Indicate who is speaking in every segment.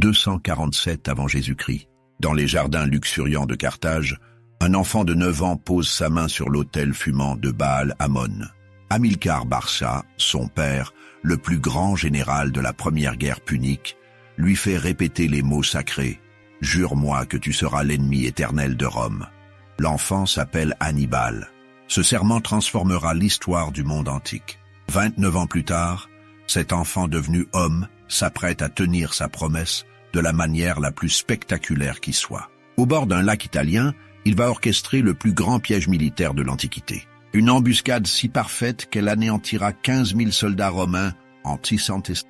Speaker 1: 247 avant Jésus-Christ. Dans les jardins luxuriants de Carthage, un enfant de 9 ans pose sa main sur l'autel fumant de Baal Ammon. Hamilcar Barca, son père, le plus grand général de la première guerre punique, lui fait répéter les mots sacrés « Jure-moi que tu seras l'ennemi éternel de Rome ». L'enfant s'appelle Hannibal. Ce serment transformera l'histoire du monde antique. 29 ans plus tard, cet enfant devenu homme s'apprête à tenir sa promesse de la manière la plus spectaculaire qui soit. Au bord d'un lac italien, il va orchestrer le plus grand piège militaire de l'Antiquité. Une embuscade si parfaite qu'elle anéantira 15 000 soldats romains en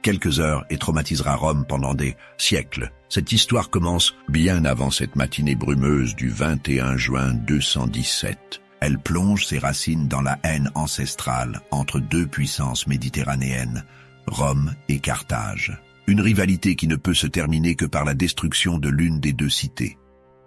Speaker 1: quelques heures et traumatisera Rome pendant des siècles. Cette histoire commence bien avant cette matinée brumeuse du 21 juin 217. Elle plonge ses racines dans la haine ancestrale entre deux puissances méditerranéennes, Rome et Carthage. Une rivalité qui ne peut se terminer que par la destruction de l'une des deux cités.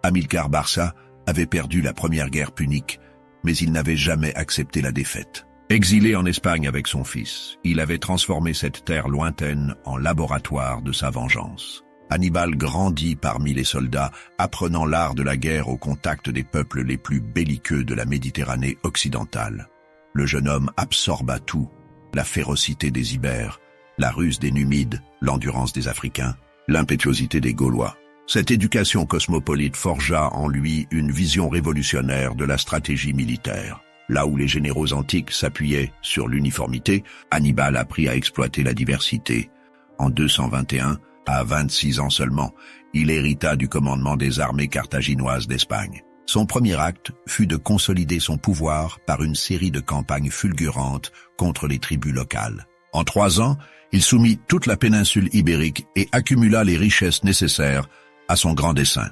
Speaker 1: Hamilcar Barca avait perdu la première guerre punique, mais il n'avait jamais accepté la défaite. Exilé en Espagne avec son fils, il avait transformé cette terre lointaine en laboratoire de sa vengeance. Hannibal grandit parmi les soldats, apprenant l'art de la guerre au contact des peuples les plus belliqueux de la Méditerranée occidentale. Le jeune homme absorba tout, la férocité des Ibères, la ruse des Numides, l'endurance des Africains, l'impétuosité des Gaulois. Cette éducation cosmopolite forgea en lui une vision révolutionnaire de la stratégie militaire. Là où les généraux antiques s'appuyaient sur l'uniformité, Hannibal apprit à exploiter la diversité. En 221, à 26 ans seulement, il hérita du commandement des armées carthaginoises d'Espagne. Son premier acte fut de consolider son pouvoir par une série de campagnes fulgurantes contre les tribus locales. En 3 ans, il soumit toute la péninsule ibérique et accumula les richesses nécessaires à son grand dessein.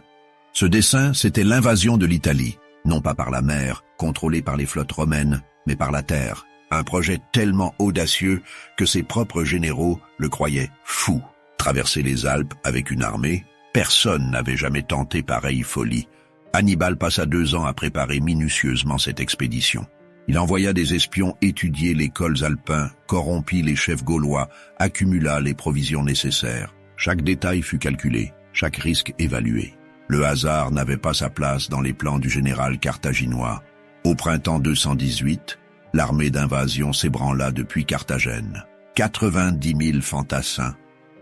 Speaker 1: Ce dessein, c'était l'invasion de l'Italie, non pas par la mer, contrôlée par les flottes romaines, mais par la terre. Un projet tellement audacieux que ses propres généraux le croyaient fou. Traverser les Alpes avec une armée, personne n'avait jamais tenté pareille folie. Hannibal passa 2 ans à préparer minutieusement cette expédition. Il envoya des espions étudier les cols alpins, corrompit les chefs gaulois, accumula les provisions nécessaires. Chaque détail fut calculé, chaque risque évalué. Le hasard n'avait pas sa place dans les plans du général carthaginois. Au printemps 218, l'armée d'invasion s'ébranla depuis Carthagène. 90 000 fantassins,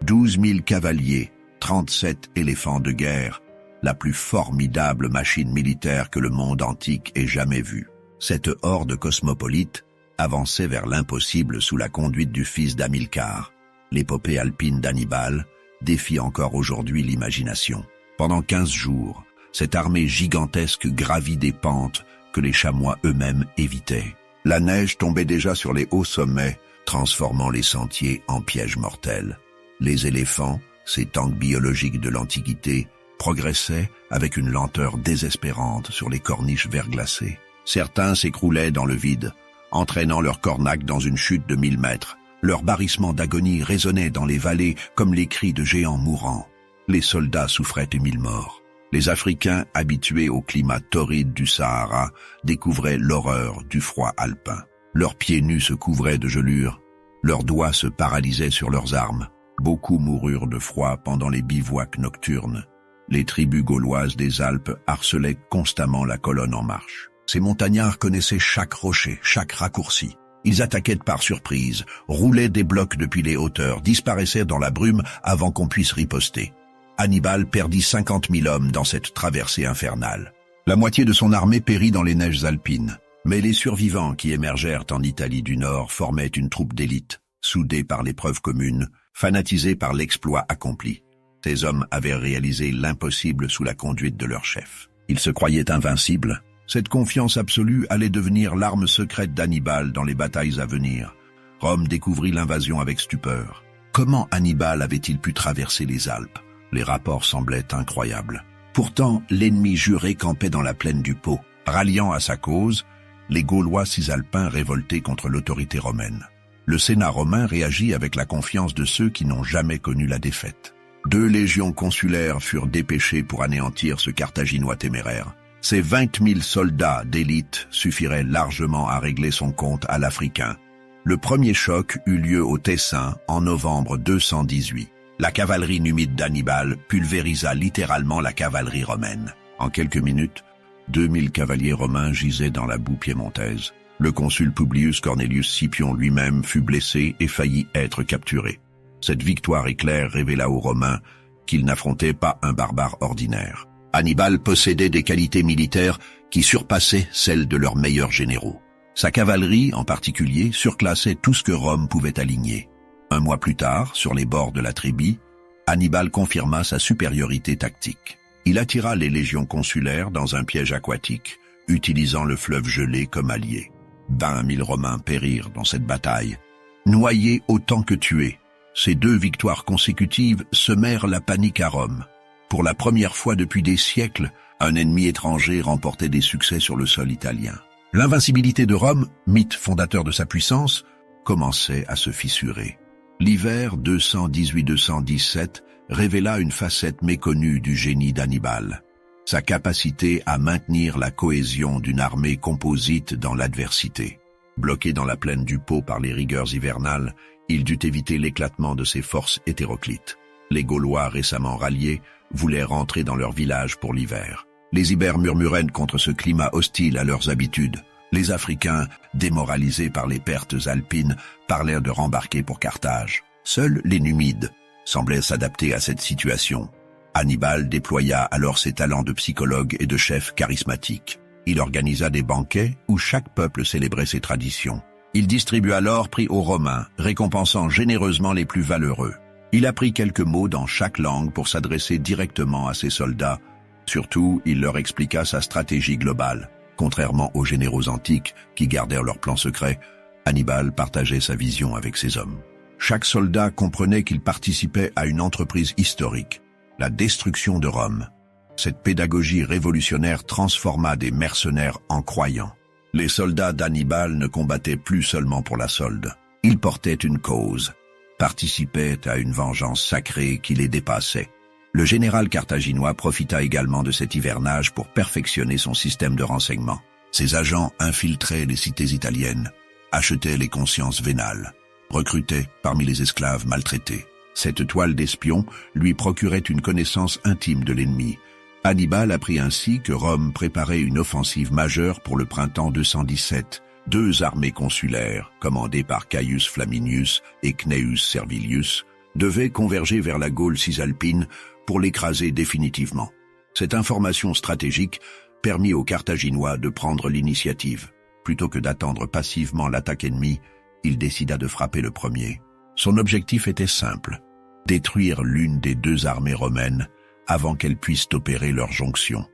Speaker 1: 12 000 cavaliers, 37 éléphants de guerre, la plus formidable machine militaire que le monde antique ait jamais vue. Cette horde cosmopolite avançait vers l'impossible sous la conduite du fils d'Hamilcar. L'épopée alpine d'Hannibal défie encore aujourd'hui l'imagination. Pendant 15 jours, cette armée gigantesque gravit des pentes que les chamois eux-mêmes évitaient. La neige tombait déjà sur les hauts sommets, transformant les sentiers en pièges mortels. Les éléphants, ces tanks biologiques de l'Antiquité, progressaient avec une lenteur désespérante sur les corniches verglacées. Certains s'écroulaient dans le vide, entraînant leur cornac dans une chute de 1000 mètres. Leurs barrissements d'agonie résonnaient dans les vallées comme les cris de géants mourants. Les soldats souffraient de 1000 morts. Les Africains, habitués au climat torride du Sahara, découvraient l'horreur du froid alpin. Leurs pieds nus se couvraient de gelures, leurs doigts se paralysaient sur leurs armes. Beaucoup moururent de froid pendant les bivouacs nocturnes. Les tribus gauloises des Alpes harcelaient constamment la colonne en marche. Ces montagnards connaissaient chaque rocher, chaque raccourci. Ils attaquaient par surprise, roulaient des blocs depuis les hauteurs, disparaissaient dans la brume avant qu'on puisse riposter. Hannibal perdit 50 000 hommes dans cette traversée infernale. La moitié de son armée périt dans les neiges alpines. Mais les survivants qui émergèrent en Italie du Nord formaient une troupe d'élite, soudée par l'épreuve commune, fanatisée par l'exploit accompli. Ces hommes avaient réalisé l'impossible sous la conduite de leur chef. Ils se croyaient invincibles. Cette confiance absolue allait devenir l'arme secrète d'Hannibal dans les batailles à venir. Rome découvrit l'invasion avec stupeur. Comment Hannibal avait-il pu traverser les Alpes? Les rapports semblaient incroyables. Pourtant, l'ennemi juré campait dans la plaine du Pô. Ralliant à sa cause, les Gaulois cisalpins révoltés contre l'autorité romaine. Le Sénat romain réagit avec la confiance de ceux qui n'ont jamais connu la défaite. 2 légions consulaires furent dépêchées pour anéantir ce Carthaginois téméraire. Ces 20 000 soldats d'élite suffiraient largement à régler son compte à l'Africain. Le premier choc eut lieu au Tessin en novembre 218. La cavalerie numide d'Hannibal pulvérisa littéralement la cavalerie romaine. En quelques minutes, 2000 cavaliers romains gisaient dans la boue piémontaise. Le consul Publius Cornelius Scipion lui-même fut blessé et faillit être capturé. Cette victoire éclair révéla aux Romains qu'ils n'affrontaient pas un barbare ordinaire. Hannibal possédait des qualités militaires qui surpassaient celles de leurs meilleurs généraux. Sa cavalerie, en particulier, surclassait tout ce que Rome pouvait aligner. Un mois plus tard, sur les bords de la Trébie, Hannibal confirma sa supériorité tactique. Il attira les légions consulaires dans un piège aquatique, utilisant le fleuve gelé comme allié. 20 000 Romains périrent dans cette bataille, noyés autant que tués. Ces 2 victoires consécutives semèrent la panique à Rome. Pour la première fois depuis des siècles, un ennemi étranger remportait des succès sur le sol italien. L'invincibilité de Rome, mythe fondateur de sa puissance, commençait à se fissurer. L'hiver 218-217 révéla une facette méconnue du génie d'Hannibal, sa capacité à maintenir la cohésion d'une armée composite dans l'adversité. Bloqué dans la plaine du Pô par les rigueurs hivernales, il dut éviter l'éclatement de ses forces hétéroclites. Les Gaulois récemment ralliés voulaient rentrer dans leur village pour l'hiver. Les Ibères murmuraient contre ce climat hostile à leurs habitudes. Les Africains, démoralisés par les pertes alpines, parlèrent de rembarquer pour Carthage. Seuls les Numides semblaient s'adapter à cette situation. Hannibal déploya alors ses talents de psychologue et de chef charismatique. Il organisa des banquets où chaque peuple célébrait ses traditions. Il distribua l'or pris aux Romains, récompensant généreusement les plus valeureux. Il apprit quelques mots dans chaque langue pour s'adresser directement à ses soldats. Surtout, il leur expliqua sa stratégie globale. Contrairement aux généraux antiques qui gardèrent leurs plans secrets, Hannibal partageait sa vision avec ses hommes. Chaque soldat comprenait qu'il participait à une entreprise historique, la destruction de Rome. Cette pédagogie révolutionnaire transforma des mercenaires en croyants. Les soldats d'Hannibal ne combattaient plus seulement pour la solde. Ils portaient une cause, participaient à une vengeance sacrée qui les dépassait. Le général carthaginois profita également de cet hivernage pour perfectionner son système de renseignement. Ses agents infiltraient les cités italiennes, achetaient les consciences vénales, recrutaient parmi les esclaves maltraités. Cette toile d'espion lui procurait une connaissance intime de l'ennemi. Hannibal apprit ainsi que Rome préparait une offensive majeure pour le printemps 217. 2 armées consulaires, commandées par Caius Flaminius et Cnaeus Servilius, devaient converger vers la Gaule cisalpine pour l'écraser définitivement. Cette information stratégique permit aux Carthaginois de prendre l'initiative. Plutôt que d'attendre passivement l'attaque ennemie, il décida de frapper le premier. Son objectif était simple, détruire l'une des 2 armées romaines avant qu'elles puissent opérer leur jonction.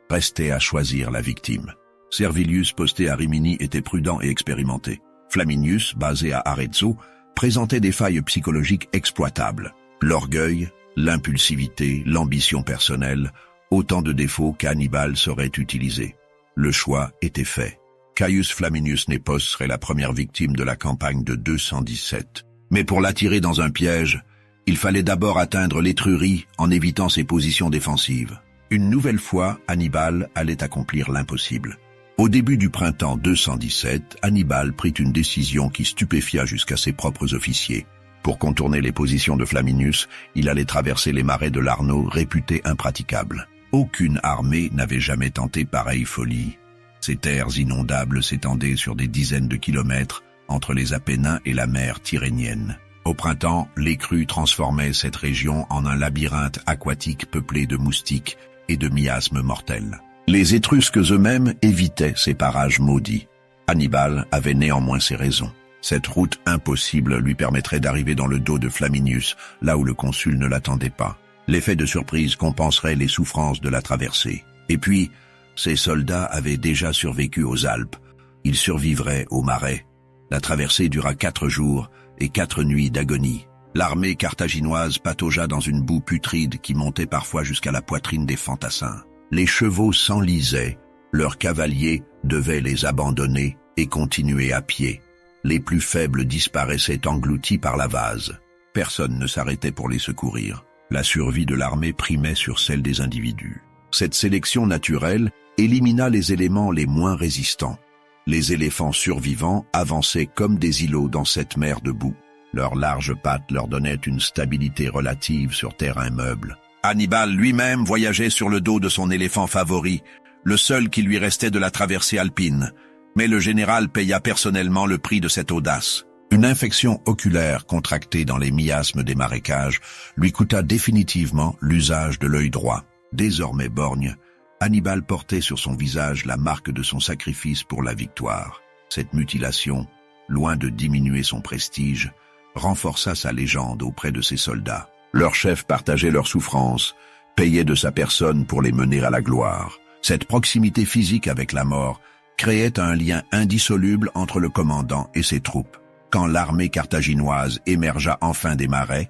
Speaker 1: Restait à choisir la victime. Servilius, posté à Rimini, était prudent et expérimenté. Flaminius, basé à Arezzo, présentait des failles psychologiques exploitables. L'orgueil, l'impulsivité, l'ambition personnelle, autant de défauts qu'Hannibal saurait utiliser. Le choix était fait. Caius Flaminius Nepos serait la première victime de la campagne de 217. Mais pour l'attirer dans un piège, il fallait d'abord atteindre l'Étrurie en évitant ses positions défensives. Une nouvelle fois, Hannibal allait accomplir l'impossible. Au début du printemps 217, Hannibal prit une décision qui stupéfia jusqu'à ses propres officiers. Pour contourner les positions de Flaminius, il allait traverser les marais de l'Arno réputés impraticables. Aucune armée n'avait jamais tenté pareille folie. Ces terres inondables s'étendaient sur des dizaines de kilomètres entre les Apennins et la mer Tyrrhénienne. Au printemps, les crues transformaient cette région en un labyrinthe aquatique peuplé de moustiques et de miasmes mortels. Les Étrusques eux-mêmes évitaient ces parages maudits. Hannibal avait néanmoins ses raisons. Cette route impossible lui permettrait d'arriver dans le dos de Flaminius, là où le consul ne l'attendait pas. L'effet de surprise compenserait les souffrances de la traversée. Et puis, ces soldats avaient déjà survécu aux Alpes. Ils survivraient aux marais. La traversée dura 4 jours et 4 nuits d'agonie. L'armée carthaginoise pataugea dans une boue putride qui montait parfois jusqu'à la poitrine des fantassins. Les chevaux s'enlisaient, leurs cavaliers devaient les abandonner et continuer à pied. Les plus faibles disparaissaient engloutis par la vase. Personne ne s'arrêtait pour les secourir. La survie de l'armée primait sur celle des individus. Cette sélection naturelle élimina les éléments les moins résistants. Les éléphants survivants avançaient comme des îlots dans cette mer de boue. Leurs larges pattes leur donnaient une stabilité relative sur terrain meuble. Hannibal lui-même voyageait sur le dos de son éléphant favori, le seul qui lui restait de la traversée alpine. Mais le général paya personnellement le prix de cette audace. Une infection oculaire contractée dans les miasmes des marécages lui coûta définitivement l'usage de l'œil droit. Désormais borgne, Hannibal portait sur son visage la marque de son sacrifice pour la victoire. Cette mutilation, loin de diminuer son prestige, renforça sa légende auprès de ses soldats. Leur chef partageait leurs souffrances, payait de sa personne pour les mener à la gloire. Cette proximité physique avec la mort créait un lien indissoluble entre le commandant et ses troupes. Quand l'armée carthaginoise émergea enfin des marais,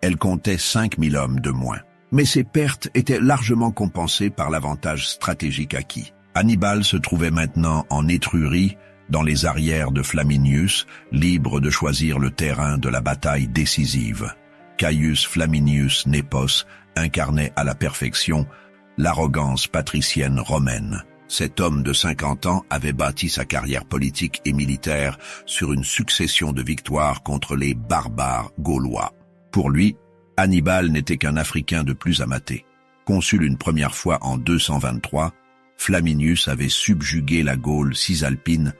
Speaker 1: elle comptait 5000 hommes de moins. Mais ces pertes étaient largement compensées par l'avantage stratégique acquis. Hannibal se trouvait maintenant en Étrurie, dans les arrières de Flaminius, libre de choisir le terrain de la bataille décisive. Caius Flaminius Nepos incarnait à la perfection l'arrogance patricienne romaine. Cet homme de 50 ans avait bâti sa carrière politique et militaire sur une succession de victoires contre les barbares gaulois. Pour lui, Hannibal n'était qu'un Africain de plus à mater. Consul une première fois en 223, Flaminius avait subjugué la Gaule cisalpine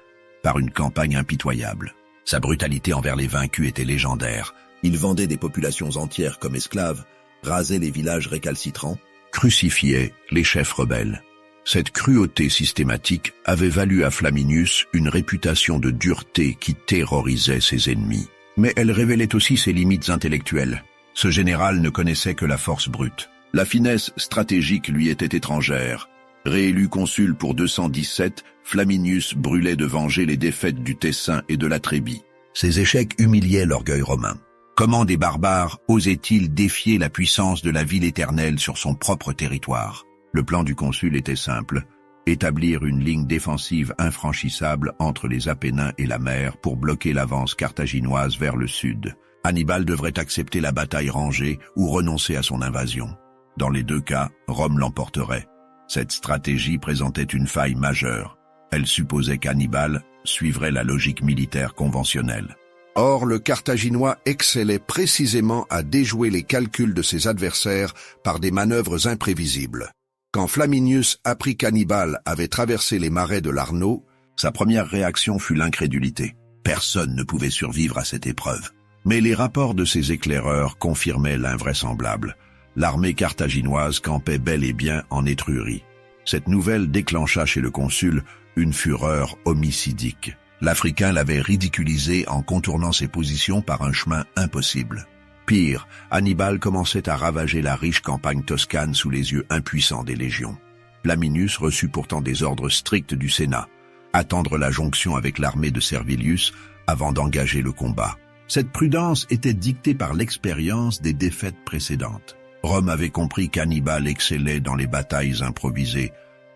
Speaker 1: par une campagne impitoyable. Sa brutalité envers les vaincus était légendaire. Il vendait des populations entières comme esclaves, rasait les villages récalcitrants, crucifiait les chefs rebelles. Cette cruauté systématique avait valu à Flaminius une réputation de dureté qui terrorisait ses ennemis. Mais elle révélait aussi ses limites intellectuelles. Ce général ne connaissait que la force brute. La finesse stratégique lui était étrangère. Réélu consul pour 217, Flaminius brûlait de venger les défaites du Tessin et de la Trébie. Ses échecs humiliaient l'orgueil romain. Comment des barbares osaient-ils défier la puissance de la ville éternelle sur son propre territoire? Le plan du consul était simple, établir une ligne défensive infranchissable entre les Apennins et la mer pour bloquer l'avance carthaginoise vers le sud. Hannibal devrait accepter la bataille rangée ou renoncer à son invasion. Dans les deux cas, Rome l'emporterait. Cette stratégie présentait une faille majeure. Elle supposait qu'Hannibal suivrait la logique militaire conventionnelle. Or, le Carthaginois excellait précisément à déjouer les calculs de ses adversaires par des manœuvres imprévisibles. Quand Flaminius apprit qu'Hannibal avait traversé les marais de l'Arno, sa première réaction fut l'incrédulité. Personne ne pouvait survivre à cette épreuve. Mais les rapports de ses éclaireurs confirmaient l'invraisemblable. L'armée carthaginoise campait bel et bien en Étrurie. Cette nouvelle déclencha chez le consul une fureur homicidique. L'Africain l'avait ridiculisé en contournant ses positions par un chemin impossible. Pire, Hannibal commençait à ravager la riche campagne toscane sous les yeux impuissants des légions. Flaminius reçut pourtant des ordres stricts du Sénat, attendre la jonction avec l'armée de Servilius avant d'engager le combat. Cette prudence était dictée par l'expérience des défaites précédentes. Rome avait compris qu'Hannibal excellait dans les batailles improvisées,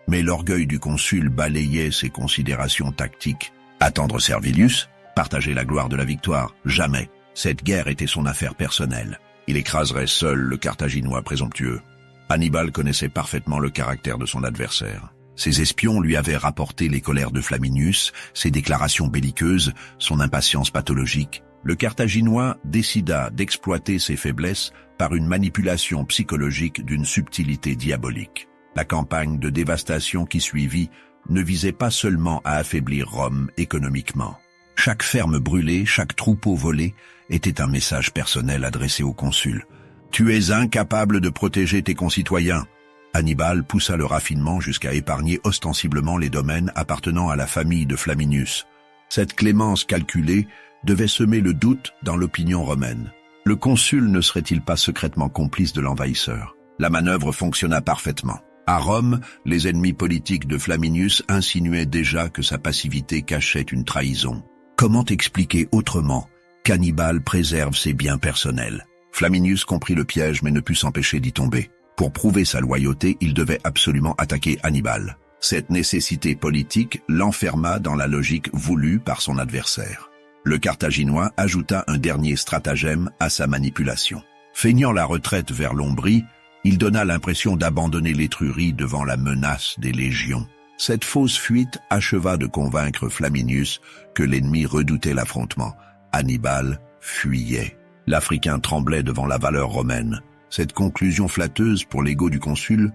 Speaker 1: mais l'orgueil du consul balayait ses considérations tactiques. Attendre Servilius, partager la gloire de la victoire, jamais. Cette guerre était son affaire personnelle. Il écraserait seul le Carthaginois présomptueux. Hannibal connaissait parfaitement le caractère de son adversaire. Ses espions lui avaient rapporté les colères de Flaminius, ses déclarations belliqueuses, son impatience pathologique. Le Carthaginois décida d'exploiter ses faiblesses par une manipulation psychologique d'une subtilité diabolique. La campagne de dévastation qui suivit ne visait pas seulement à affaiblir Rome économiquement. Chaque ferme brûlée, chaque troupeau volé était un message personnel adressé au consul. « Tu es incapable de protéger tes concitoyens !» Hannibal poussa le raffinement jusqu'à épargner ostensiblement les domaines appartenant à la famille de Flaminius. Cette clémence calculée devait semer le doute dans l'opinion romaine. Le consul ne serait-il pas secrètement complice de l'envahisseur? La manœuvre fonctionna parfaitement. À Rome, les ennemis politiques de Flaminius insinuaient déjà que sa passivité cachait une trahison. Comment expliquer autrement qu'Hannibal préserve ses biens personnels? Flaminius comprit le piège mais ne put s'empêcher d'y tomber. Pour prouver sa loyauté, il devait absolument attaquer Hannibal. Cette nécessité politique l'enferma dans la logique voulue par son adversaire. Le Carthaginois ajouta un dernier stratagème à sa manipulation. Feignant la retraite vers l'Ombrie, il donna l'impression d'abandonner l'Étrurie devant la menace des légions. Cette fausse fuite acheva de convaincre Flaminius que l'ennemi redoutait l'affrontement. Hannibal fuyait. L'Africain tremblait devant la valeur romaine. Cette conclusion flatteuse pour l'ego du consul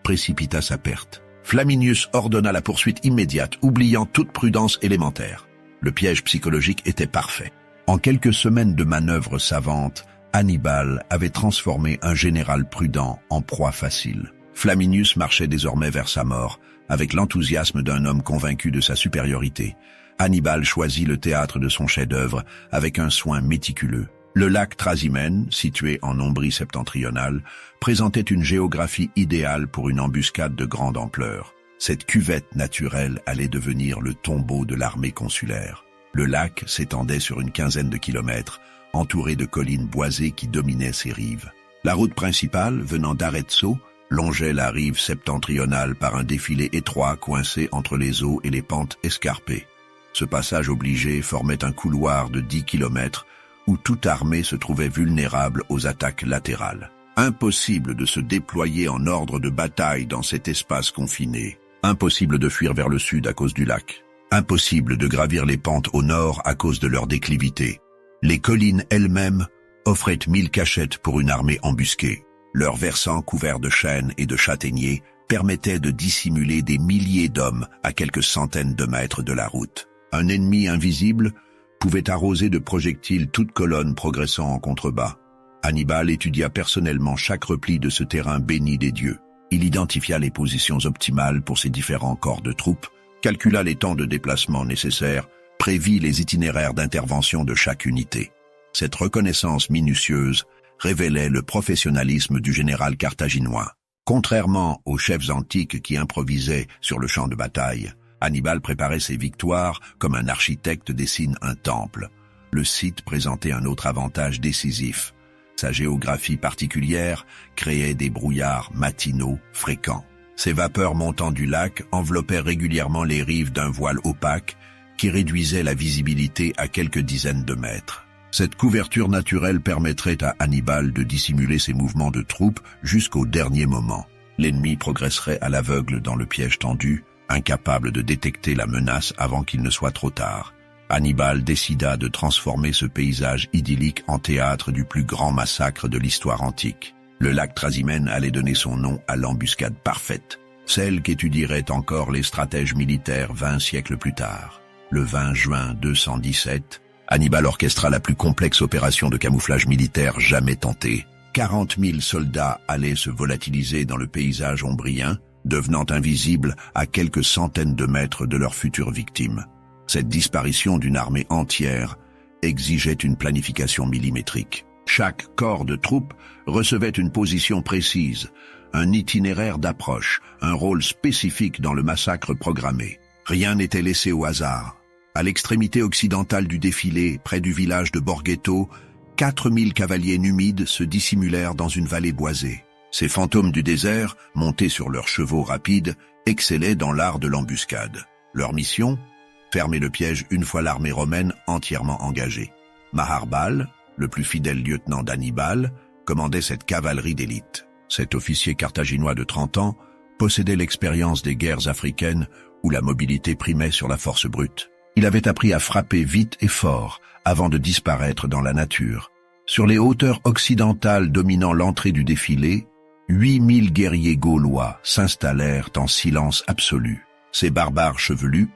Speaker 1: précipita sa perte. Flaminius ordonna la poursuite immédiate, oubliant toute prudence élémentaire. Le piège psychologique était parfait. En quelques semaines de manœuvres savantes, Hannibal avait transformé un général prudent en proie facile. Flaminius marchait désormais vers sa mort, avec l'enthousiasme d'un homme convaincu de sa supériorité. Hannibal choisit le théâtre de son chef-d'œuvre avec un soin méticuleux. Le lac Trasimène, situé en Ombrie septentrionale, présentait une géographie idéale pour une embuscade de grande ampleur. Cette cuvette naturelle allait devenir le tombeau de l'armée consulaire. Le lac s'étendait sur une quinzaine de kilomètres, entouré de collines boisées qui dominaient ses rives. La route principale, venant d'Arezzo, longeait la rive septentrionale par un défilé étroit coincé entre les eaux et les pentes escarpées. Ce passage obligé formait un couloir de 10 kilomètres où toute armée se trouvait vulnérable aux attaques latérales. Impossible de se déployer en ordre de bataille dans cet espace confiné. Impossible de fuir vers le sud à cause du lac. Impossible de gravir les pentes au nord à cause de leur déclivité. Les collines elles-mêmes offraient 1000 cachettes pour une armée embusquée. Leurs versants couverts de chênes et de châtaigniers permettaient de dissimuler des milliers d'hommes à quelques centaines de mètres de la route. Un ennemi invisible pouvait arroser de projectiles toute colonne progressant en contrebas. Hannibal étudia personnellement chaque repli de ce terrain béni des dieux. Il identifia les positions optimales pour ses différents corps de troupes, calcula les temps de déplacement nécessaires, prévit les itinéraires d'intervention de chaque unité. Cette reconnaissance minutieuse révélait le professionnalisme du général carthaginois. Contrairement aux chefs antiques qui improvisaient sur le champ de bataille, Hannibal préparait ses victoires comme un architecte dessine un temple. Le site présentait un autre avantage décisif. Sa géographie particulière créait des brouillards matinaux fréquents. Ces vapeurs montant du lac enveloppaient régulièrement les rives d'un voile opaque qui réduisait la visibilité à quelques dizaines de mètres. Cette couverture naturelle permettrait à Hannibal de dissimuler ses mouvements de troupes jusqu'au dernier moment. L'ennemi progresserait à l'aveugle dans le piège tendu, incapable de détecter la menace avant qu'il ne soit trop tard. Hannibal décida de transformer ce paysage idyllique en théâtre du plus grand massacre de l'histoire antique. Le lac Trasimène allait donner son nom à l'embuscade parfaite, celle qu'étudieraient encore les stratèges militaires 20 siècles plus tard. Le 20 juin 217, Hannibal orchestra la plus complexe opération de camouflage militaire jamais tentée. 40 000 soldats allaient se volatiliser dans le paysage ombrien, devenant invisibles à quelques centaines de mètres de leurs futures victimes. Cette disparition d'une armée entière exigeait une planification millimétrique. Chaque corps de troupes recevait une position précise, un itinéraire d'approche, un rôle spécifique dans le massacre programmé. Rien n'était laissé au hasard. À l'extrémité occidentale du défilé, près du village de Borghetto, 4000 cavaliers numides se dissimulèrent dans une vallée boisée. Ces fantômes du désert, montés sur leurs chevaux rapides, excellaient dans l'art de l'embuscade. Leur mission ? Fermer le piège une fois l'armée romaine entièrement engagée. Maharbal, le plus fidèle lieutenant d'Hannibal, commandait cette cavalerie d'élite. Cet officier carthaginois de 30 ans possédait l'expérience des guerres africaines où la mobilité primait sur la force brute. Il avait appris à frapper vite et fort avant de disparaître dans la nature. Sur les hauteurs occidentales dominant l'entrée du défilé, 8000 guerriers gaulois s'installèrent en silence absolu. Ces barbares chevelus,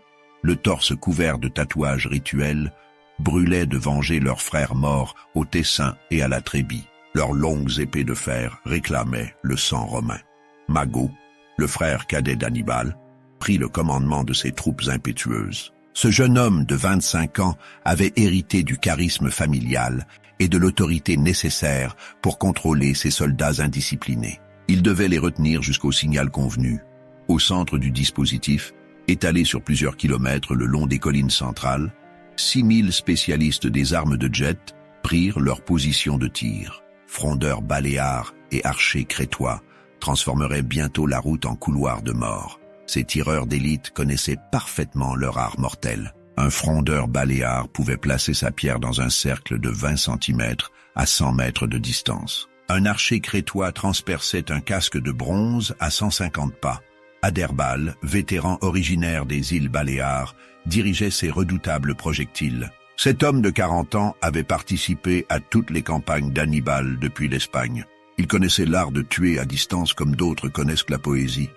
Speaker 1: le torse couvert de tatouages rituels, brûlaient de venger leurs frères morts au Tessin et à la Trébie. Leurs longues épées de fer réclamaient le sang romain. Mago, le frère cadet d'Hannibal, prit le commandement de ces troupes impétueuses. Ce jeune homme de 25 ans avait hérité du charisme familial et de l'autorité nécessaire pour contrôler ces soldats indisciplinés. Il devait les retenir jusqu'au signal convenu. Au centre du dispositif, étalé sur plusieurs kilomètres le long des collines centrales, 6000 spécialistes des armes de jet prirent leur position de tir. Frondeurs baléares et archers crétois transformeraient bientôt la route en couloir de mort. Ces tireurs d'élite connaissaient parfaitement leur art mortel. Un frondeur baléare pouvait placer sa pierre dans un cercle de 20 cm à 100 mètres de distance. Un archer crétois transperçait un casque de bronze à 150 pas. Adherbal, vétéran originaire des îles Baléares, dirigeait ces redoutables projectiles. Cet homme de 40 ans avait participé à toutes les campagnes d'Hannibal depuis l'Espagne. Il connaissait l'art de tuer à distance comme d'autres connaissent la poésie.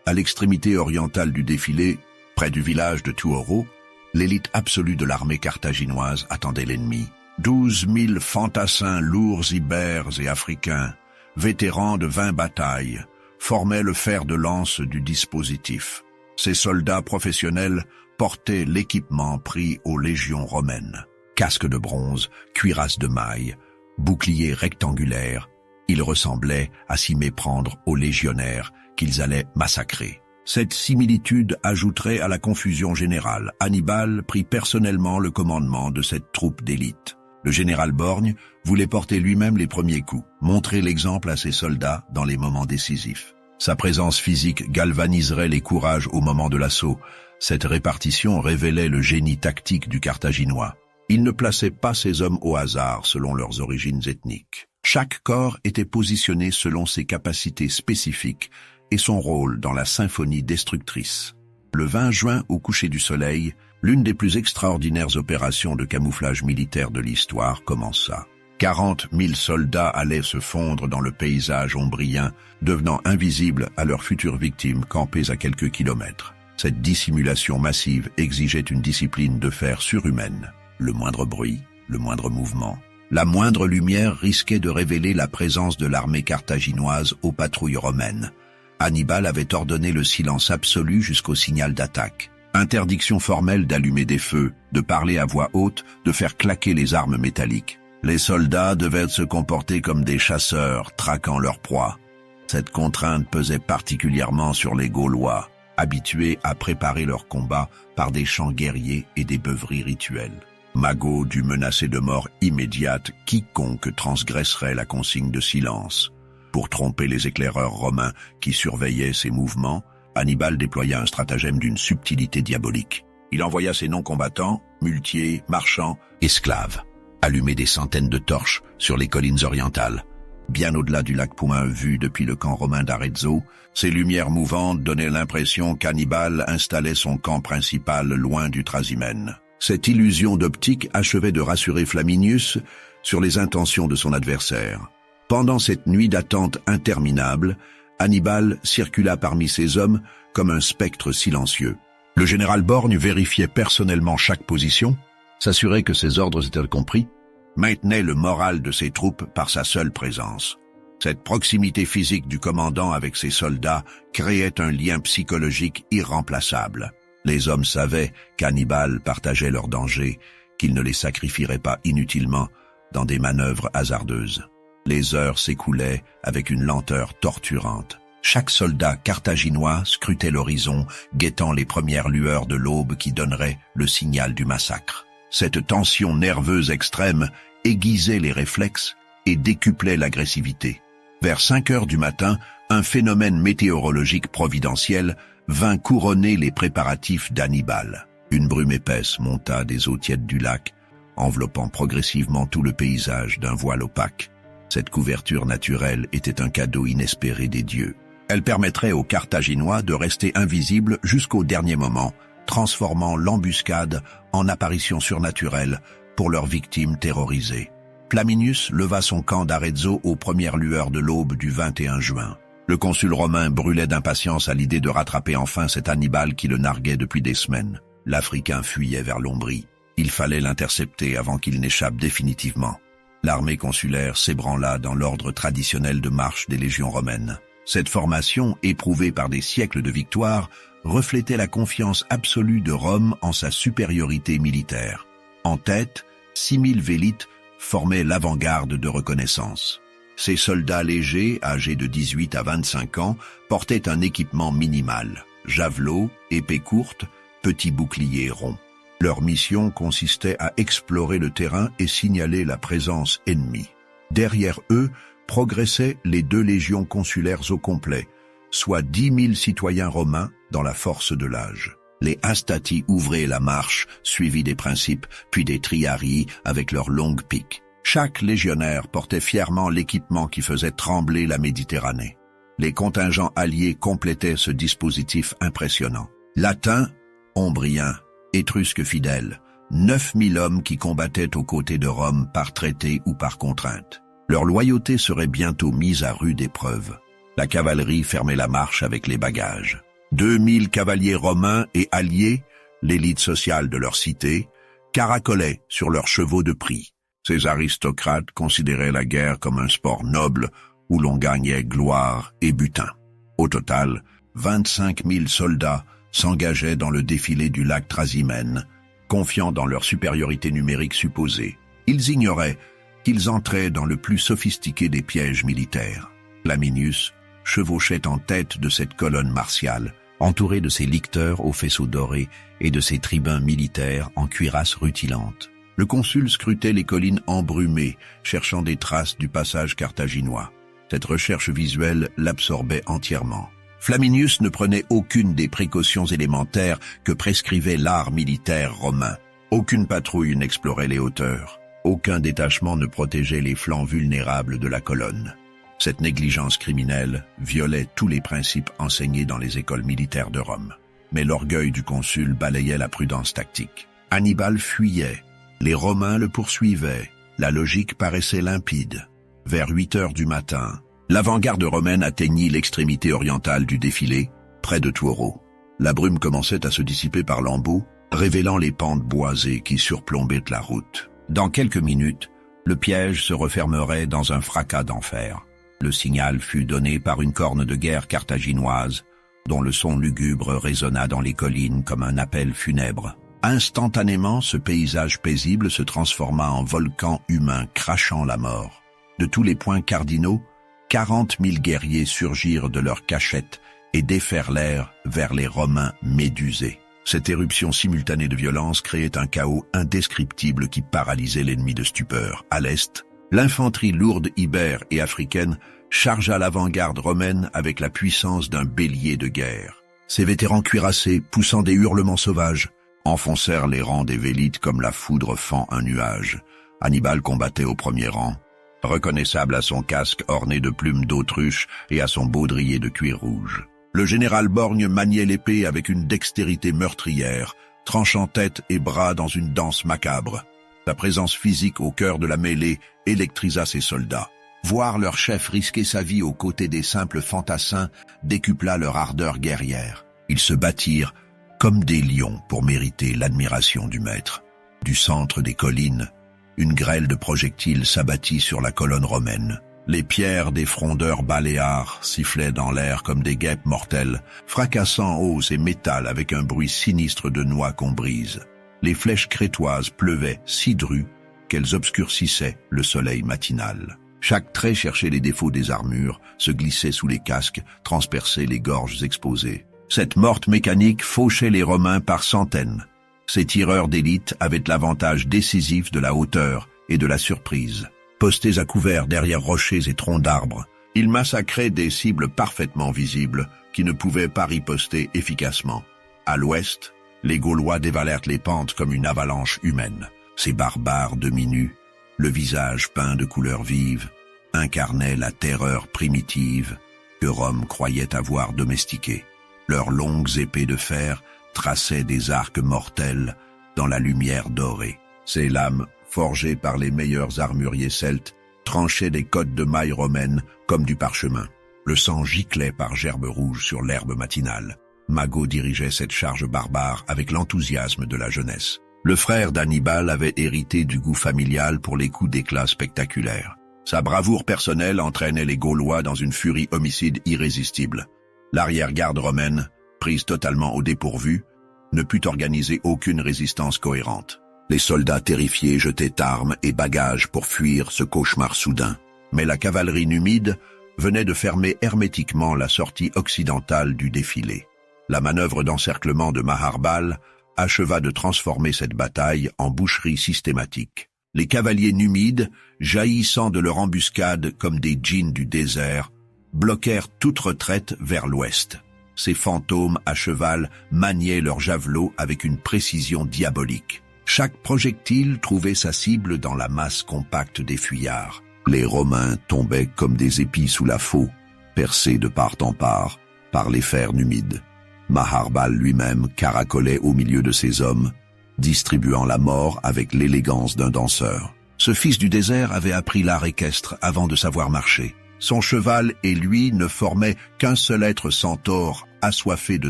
Speaker 1: À l'extrémité orientale du défilé, près du village de Tuoro, l'élite absolue de l'armée carthaginoise attendait l'ennemi. 12 000 fantassins lourds ibères et africains, vétérans de 20 batailles, formaient le fer de lance du dispositif. Ces soldats professionnels portaient l'équipement pris aux légions romaines. Casques de bronze, cuirasses de mailles, boucliers rectangulaires, ils ressemblaient à s'y méprendre aux légionnaires qu'ils allaient massacrer. Cette similitude ajouterait à la confusion générale. Hannibal prit personnellement le commandement de cette troupe d'élite. Le général Borgne voulait porter lui-même les premiers coups, montrer l'exemple à ses soldats dans les moments décisifs. Sa présence physique galvaniserait les courages au moment de l'assaut. Cette répartition révélait le génie tactique du Carthaginois. Il ne plaçait pas ses hommes au hasard selon leurs origines ethniques. Chaque corps était positionné selon ses capacités spécifiques et son rôle dans la symphonie destructrice. Le 20 juin, au coucher du soleil, l'une des plus extraordinaires opérations de camouflage militaire de l'histoire commença. 40 000 soldats allaient se fondre dans le paysage ombrien, devenant invisibles à leurs futures victimes campées à quelques kilomètres. Cette dissimulation massive exigeait une discipline de fer surhumaine. Le moindre bruit, le moindre mouvement, la moindre lumière risquait de révéler la présence de l'armée carthaginoise aux patrouilles romaines. Hannibal avait ordonné le silence absolu jusqu'au signal d'attaque. Interdiction formelle d'allumer des feux, de parler à voix haute, de faire claquer les armes métalliques. Les soldats devaient se comporter comme des chasseurs, traquant leur proie. Cette contrainte pesait particulièrement sur les Gaulois, habitués à préparer leurs combats par des chants guerriers et des beuveries rituelles. Mago dut menacer de mort immédiate quiconque transgresserait la consigne de silence. Pour tromper les éclaireurs romains qui surveillaient ses mouvements, Hannibal déploya un stratagème d'une subtilité diabolique. Il envoya ses non-combattants, muletiers, marchands, esclaves, allumer des centaines de torches sur les collines orientales. Bien au-delà du lac Pouin vu depuis le camp romain d'Arezzo, ces lumières mouvantes donnaient l'impression qu'Hannibal installait son camp principal loin du Trasimène. Cette illusion d'optique achevait de rassurer Flaminius sur les intentions de son adversaire. Pendant cette nuit d'attente interminable, Hannibal circula parmi ses hommes comme un spectre silencieux. Le général Borgne vérifiait personnellement chaque position, s'assurait que ses ordres étaient compris, maintenait le moral de ses troupes par sa seule présence. Cette proximité physique du commandant avec ses soldats créait un lien psychologique irremplaçable. Les hommes savaient qu'Hannibal partageait leurs dangers, qu'il ne les sacrifierait pas inutilement dans des manœuvres hasardeuses. Les heures s'écoulaient avec une lenteur torturante. Chaque soldat carthaginois scrutait l'horizon, guettant les premières lueurs de l'aube qui donneraient le signal du massacre. Cette tension nerveuse extrême aiguisait les réflexes et décuplait l'agressivité. Vers 5 heures du matin, un phénomène météorologique providentiel vint couronner les préparatifs d'Hannibal. Une brume épaisse monta des eaux tièdes du lac, enveloppant progressivement tout le paysage d'un voile opaque. Cette couverture naturelle était un cadeau inespéré des dieux. Elle permettrait aux Carthaginois de rester invisibles jusqu'au dernier moment, transformant l'embuscade en apparition surnaturelle pour leurs victimes terrorisées. Flaminius leva son camp d'Arezzo aux premières lueurs de l'aube du 21 juin. Le consul romain brûlait d'impatience à l'idée de rattraper enfin cet Hannibal qui le narguait depuis des semaines. L'Africain fuyait vers l'Ombrie. Il fallait l'intercepter avant qu'il n'échappe définitivement. L'armée consulaire s'ébranla dans l'ordre traditionnel de marche des légions romaines. Cette formation, éprouvée par des siècles de victoires, reflétait la confiance absolue de Rome en sa supériorité militaire. En tête, 6000 vélites formaient l'avant-garde de reconnaissance. Ces soldats légers, âgés de 18 à 25 ans, portaient un équipement minimal, javelots, épées courtes, petits boucliers ronds. Leur mission consistait à explorer le terrain et signaler la présence ennemie. Derrière eux progressaient les 2 légions consulaires au complet, soit 10 000 citoyens romains dans la force de l'âge. Les Hastati ouvraient la marche, suivis des principes, puis des triarii avec leurs longues piques. Chaque légionnaire portait fièrement l'équipement qui faisait trembler la Méditerranée. Les contingents alliés complétaient ce dispositif impressionnant. Latins, Ombriens, Étrusques fidèles, 9000 hommes qui combattaient aux côtés de Rome par traité ou par contrainte. Leur loyauté serait bientôt mise à rude épreuve. La cavalerie fermait la marche avec les bagages. 2000 cavaliers romains et alliés, l'élite sociale de leur cité, caracolaient sur leurs chevaux de prix. Ces aristocrates considéraient la guerre comme un sport noble où l'on gagnait gloire et butin. Au total, 25 000 soldats s'engageaient dans le défilé du lac Trasimène, confiants dans leur supériorité numérique supposée. Ils ignoraient qu'ils entraient dans le plus sophistiqué des pièges militaires. Flaminius chevauchait en tête de cette colonne martiale, entouré de ses licteurs aux faisceaux dorés et de ses tribuns militaires en cuirasse rutilante. Le consul scrutait les collines embrumées, cherchant des traces du passage carthaginois. Cette recherche visuelle l'absorbait entièrement. Flaminius ne prenait aucune des précautions élémentaires que prescrivait l'art militaire romain. Aucune patrouille n'explorait les hauteurs. Aucun détachement ne protégeait les flancs vulnérables de la colonne. Cette négligence criminelle violait tous les principes enseignés dans les écoles militaires de Rome. Mais l'orgueil du consul balayait la prudence tactique. Hannibal fuyait. Les Romains le poursuivaient. La logique paraissait limpide. Vers 8 heures du matin, l'avant-garde romaine atteignit l'extrémité orientale du défilé, près de Tuoro. La brume commençait à se dissiper par lambeaux, révélant les pentes boisées qui surplombaient la route. Dans quelques minutes, le piège se refermerait dans un fracas d'enfer. Le signal fut donné par une corne de guerre carthaginoise, dont le son lugubre résonna dans les collines comme un appel funèbre. Instantanément, ce paysage paisible se transforma en volcan humain crachant la mort. De tous les points cardinaux, 40 000 guerriers surgirent de leurs cachettes et déferlèrent vers les Romains médusés. Cette éruption simultanée de violence créait un chaos indescriptible qui paralysait l'ennemi de stupeur. À l'est, l'infanterie lourde ibère et africaine chargea l'avant-garde romaine avec la puissance d'un bélier de guerre. Ces vétérans cuirassés, poussant des hurlements sauvages, enfoncèrent les rangs des Vélites comme la foudre fend un nuage. Hannibal combattait au premier rang, reconnaissable à son casque orné de plumes d'autruche et à son baudrier de cuir rouge. Le général Borgne maniait l'épée avec une dextérité meurtrière, tranchant tête et bras dans une danse macabre. Sa présence physique au cœur de la mêlée électrisa ses soldats. Voir leur chef risquer sa vie aux côtés des simples fantassins décupla leur ardeur guerrière. Ils se battirent comme des lions pour mériter l'admiration du maître. Du centre des collines, une grêle de projectiles s'abattit sur la colonne romaine. Les pierres des frondeurs baléares sifflaient dans l'air comme des guêpes mortelles, fracassant os et métal avec un bruit sinistre de noix qu'on brise. Les flèches crétoises pleuvaient si drues qu'elles obscurcissaient le soleil matinal. Chaque trait cherchait les défauts des armures, se glissait sous les casques, transperçait les gorges exposées. Cette morte mécanique fauchait les Romains par centaines. Ces tireurs d'élite avaient l'avantage décisif de la hauteur et de la surprise. Postés à couvert derrière rochers et troncs d'arbres, ils massacraient des cibles parfaitement visibles qui ne pouvaient pas riposter efficacement. À l'ouest, les Gaulois dévalèrent les pentes comme une avalanche humaine. Ces barbares demi-nus, le visage peint de couleurs vives, incarnaient la terreur primitive que Rome croyait avoir domestiquée. Leurs longues épées de fer traçaient des arcs mortels dans la lumière dorée. Ces lames, forgées par les meilleurs armuriers celtes, tranchaient des côtes de mailles romaines comme du parchemin. Le sang giclait par gerbes rouges sur l'herbe matinale. Mago dirigeait cette charge barbare avec l'enthousiasme de la jeunesse. Le frère d'Hannibal avait hérité du goût familial pour les coups d'éclat spectaculaires. Sa bravoure personnelle entraînait les Gaulois dans une furie homicide irrésistible. L'arrière-garde romaine, prise totalement au dépourvu, ne put organiser aucune résistance cohérente. Les soldats terrifiés jetaient armes et bagages pour fuir ce cauchemar soudain. Mais la cavalerie numide venait de fermer hermétiquement la sortie occidentale du défilé. La manœuvre d'encerclement de Maharbal acheva de transformer cette bataille en boucherie systématique. Les cavaliers numides, jaillissant de leur embuscade comme des djinns du désert, bloquèrent toute retraite vers l'ouest. Ces fantômes à cheval maniaient leurs javelots avec une précision diabolique. Chaque projectile trouvait sa cible dans la masse compacte des fuyards. Les Romains tombaient comme des épis sous la faux, percés de part en part par les fers numides. Maharbal lui-même caracolait au milieu de ses hommes, distribuant la mort avec l'élégance d'un danseur. Ce fils du désert avait appris l'art équestre avant de savoir marcher. Son cheval et lui ne formaient qu'un seul être centaure, assoiffé de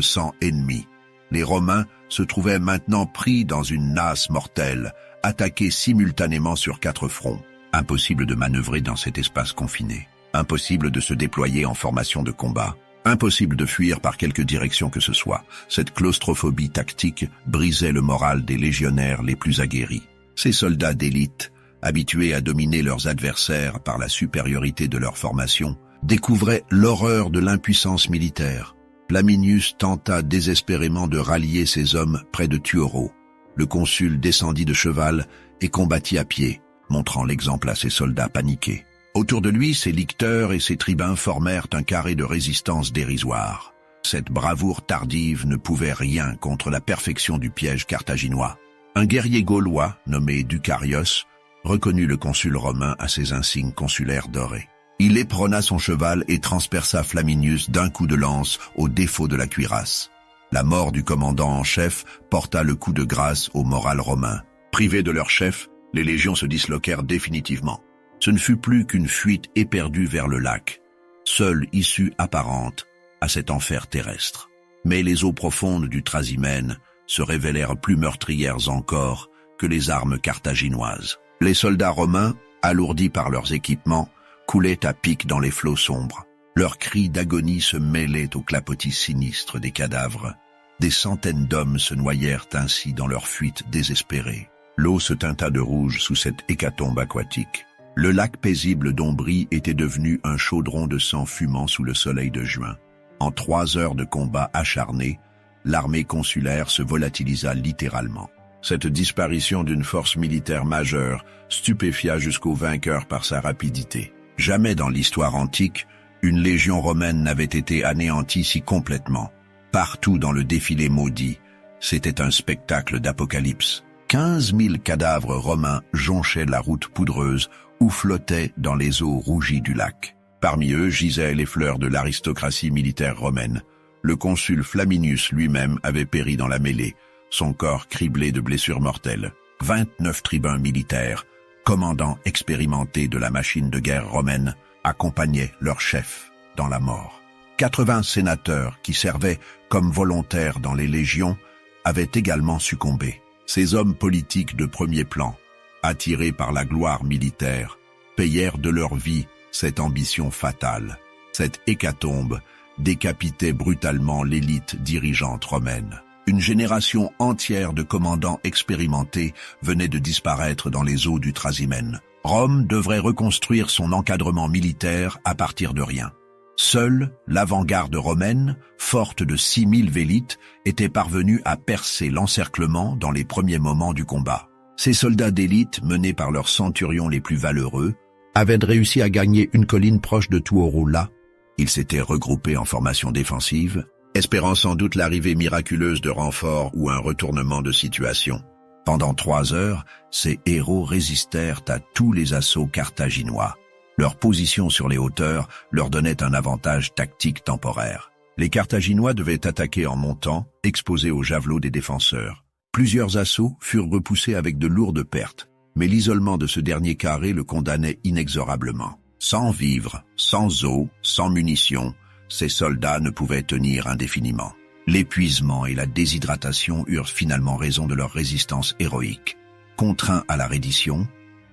Speaker 1: sang ennemi. Les Romains se trouvaient maintenant pris dans une nasse mortelle, attaqués simultanément sur 4 fronts. Impossible de manœuvrer dans cet espace confiné. Impossible de se déployer en formation de combat. Impossible de fuir par quelque direction que ce soit. Cette claustrophobie tactique brisait le moral des légionnaires les plus aguerris. Ces soldats d'élite, habitués à dominer leurs adversaires par la supériorité de leur formation, découvraient l'horreur de l'impuissance militaire. Flaminius tenta désespérément de rallier ses hommes près de Thuoro. Le consul descendit de cheval et combattit à pied, montrant l'exemple à ses soldats paniqués. Autour de lui, ses licteurs et ses tribuns formèrent un carré de résistance dérisoire. Cette bravoure tardive ne pouvait rien contre la perfection du piège carthaginois. Un guerrier gaulois, nommé Ducarios, reconnut le consul romain à ses insignes consulaires dorés. Il éperonna son cheval et transperça Flaminius d'un coup de lance au défaut de la cuirasse. La mort du commandant en chef porta le coup de grâce au moral romain. Privés de leur chef, les légions se disloquèrent définitivement. Ce ne fut plus qu'une fuite éperdue vers le lac, seule issue apparente à cet enfer terrestre. Mais les eaux profondes du Trasimène se révélèrent plus meurtrières encore que les armes carthaginoises. Les soldats romains, alourdis par leurs équipements, coulaient à pic dans les flots sombres. Leurs cris d'agonie se mêlaient aux clapotis sinistres des cadavres. Des centaines d'hommes se noyèrent ainsi dans leur fuite désespérée. L'eau se teinta de rouge sous cette hécatombe aquatique. Le lac paisible d'Ombrie était devenu un chaudron de sang fumant sous le soleil de juin. En 3 heures de combat acharné, l'armée consulaire se volatilisa littéralement. Cette disparition d'une force militaire majeure stupéfia jusqu'aux vainqueurs par sa rapidité. Jamais dans l'histoire antique, une légion romaine n'avait été anéantie si complètement. Partout dans le défilé maudit, c'était un spectacle d'apocalypse. 15 000 cadavres romains jonchaient la route poudreuse ou flottaient dans les eaux rougies du lac. Parmi eux gisaient les fleurs de l'aristocratie militaire romaine. Le consul Flaminius lui-même avait péri dans la mêlée, son corps criblé de blessures mortelles. 29 tribuns militaires, commandants expérimentés de la machine de guerre romaine, accompagnaient leur chef dans la mort. 80 sénateurs qui servaient comme volontaires dans les légions avaient également succombé. Ces hommes politiques de premier plan, attirés par la gloire militaire, payèrent de leur vie cette ambition fatale. Cette hécatombe décapitait brutalement l'élite dirigeante romaine. Une génération entière de commandants expérimentés venait de disparaître dans les eaux du Trasimène. Rome devrait reconstruire son encadrement militaire à partir de rien. Seule l'avant-garde romaine, forte de 6 000 vélites, était parvenue à percer l'encerclement dans les premiers moments du combat. Ces soldats d'élite, menés par leurs centurions les plus valeureux, avaient réussi à gagner une colline proche de Thuoro. Là, ils s'étaient regroupés en formation défensive, espérant sans doute l'arrivée miraculeuse de renforts ou un retournement de situation. Pendant 3 heures, ces héros résistèrent à tous les assauts carthaginois. Leur position sur les hauteurs leur donnait un avantage tactique temporaire. Les Carthaginois devaient attaquer en montant, exposés aux javelots des défenseurs. Plusieurs assauts furent repoussés avec de lourdes pertes, mais l'isolement de ce dernier carré le condamnait inexorablement. Sans vivres, sans eau, sans munitions, ces soldats ne pouvaient tenir indéfiniment. L'épuisement et la déshydratation eurent finalement raison de leur résistance héroïque. Contraints à la reddition,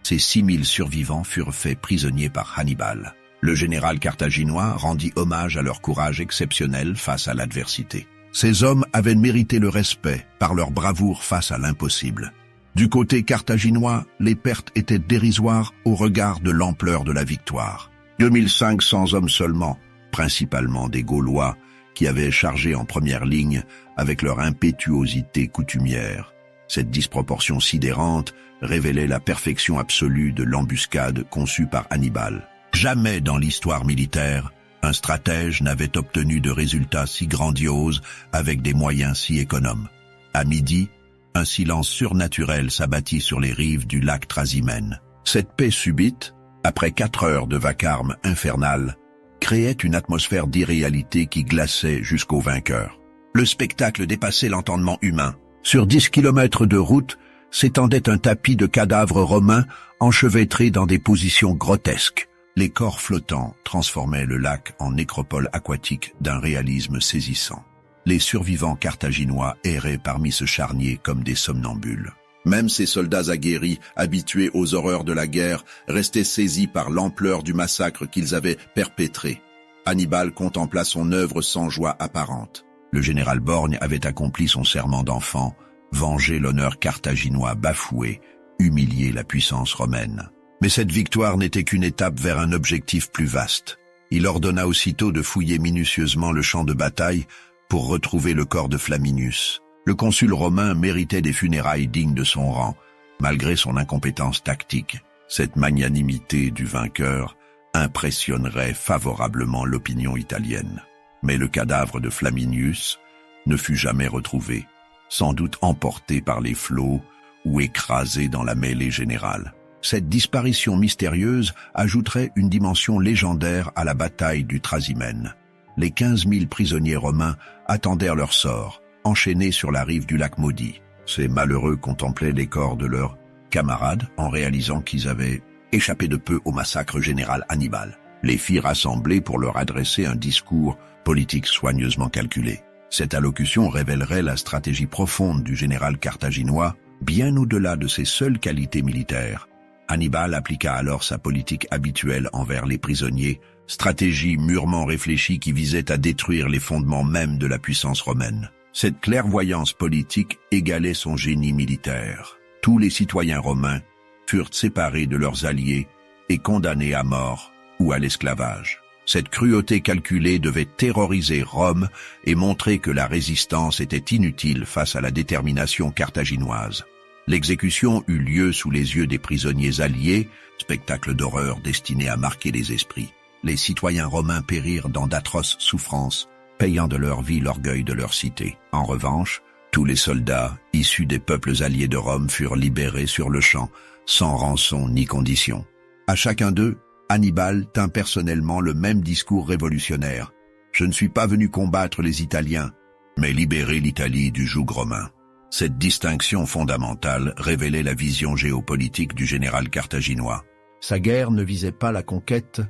Speaker 1: ces 6 000 survivants furent faits prisonniers par Hannibal. Le général carthaginois rendit hommage à leur courage exceptionnel face à l'adversité. Ces hommes avaient mérité le respect par leur bravoure face à l'impossible. Du côté carthaginois, les pertes étaient dérisoires au regard de l'ampleur de la victoire. 2500 hommes seulement, principalement des Gaulois, qui avaient chargé en première ligne avec leur impétuosité coutumière. Cette disproportion sidérante révélait la perfection absolue de l'embuscade conçue par Hannibal. Jamais dans l'histoire militaire, un stratège n'avait obtenu de résultats si grandioses avec des moyens si économes. À midi, un silence surnaturel s'abattit sur les rives du lac Trasimène. Cette paix subite, après 4 heures de vacarme infernal, créait une atmosphère d'irréalité qui glaçait jusqu'aux vainqueurs. Le spectacle dépassait l'entendement humain. Sur 10 kilomètres de route s'étendait un tapis de cadavres romains enchevêtrés dans des positions grotesques. Les corps flottants transformaient le lac en nécropole aquatique d'un réalisme saisissant. Les survivants carthaginois erraient parmi ce charnier comme des somnambules. Même ces soldats aguerris, habitués aux horreurs de la guerre, restaient saisis par l'ampleur du massacre qu'ils avaient perpétré. Hannibal contempla son œuvre sans joie apparente. Le général Borgne avait accompli son serment d'enfant, vengé l'honneur carthaginois bafoué, humilié la puissance romaine. Mais cette victoire n'était qu'une étape vers un objectif plus vaste. Il ordonna aussitôt de fouiller minutieusement le champ de bataille pour retrouver le corps de Flaminius. Le consul romain méritait des funérailles dignes de son rang, malgré son incompétence tactique. Cette magnanimité du vainqueur impressionnerait favorablement l'opinion italienne. Mais le cadavre de Flaminius ne fut jamais retrouvé, sans doute emporté par les flots ou écrasé dans la mêlée générale. Cette disparition mystérieuse ajouterait une dimension légendaire à la bataille du Trasimène. Les 15 000 prisonniers romains attendaient leur sort, enchaînés sur la rive du lac Maudit. Ces malheureux contemplaient les corps de leurs camarades en réalisant qu'ils avaient échappé de peu au massacre général Hannibal. Les fit rassembler pour leur adresser un discours politique soigneusement calculé. Cette allocution révélerait la stratégie profonde du général carthaginois, bien au-delà de ses seules qualités militaires. Hannibal appliqua alors sa politique habituelle envers les prisonniers, stratégie mûrement réfléchie qui visait à détruire les fondements mêmes de la puissance romaine. Cette clairvoyance politique égalait son génie militaire. Tous les citoyens romains furent séparés de leurs alliés et condamnés à mort ou à l'esclavage. Cette cruauté calculée devait terroriser Rome et montrer que la résistance était inutile face à la détermination carthaginoise. L'exécution eut lieu sous les yeux des prisonniers alliés, spectacle d'horreur destiné à marquer les esprits. Les citoyens romains périrent dans d'atroces souffrances, payant de leur vie l'orgueil de leur cité. En revanche, tous les soldats, issus des peuples alliés de Rome, furent libérés sur le champ, sans rançon ni condition. À chacun d'eux, Hannibal tint personnellement le même discours révolutionnaire. « Je ne suis pas venu combattre les Italiens, mais libérer l'Italie du joug romain. » Cette distinction fondamentale révélait la vision géopolitique du général carthaginois. Sa guerre ne visait pas la conquête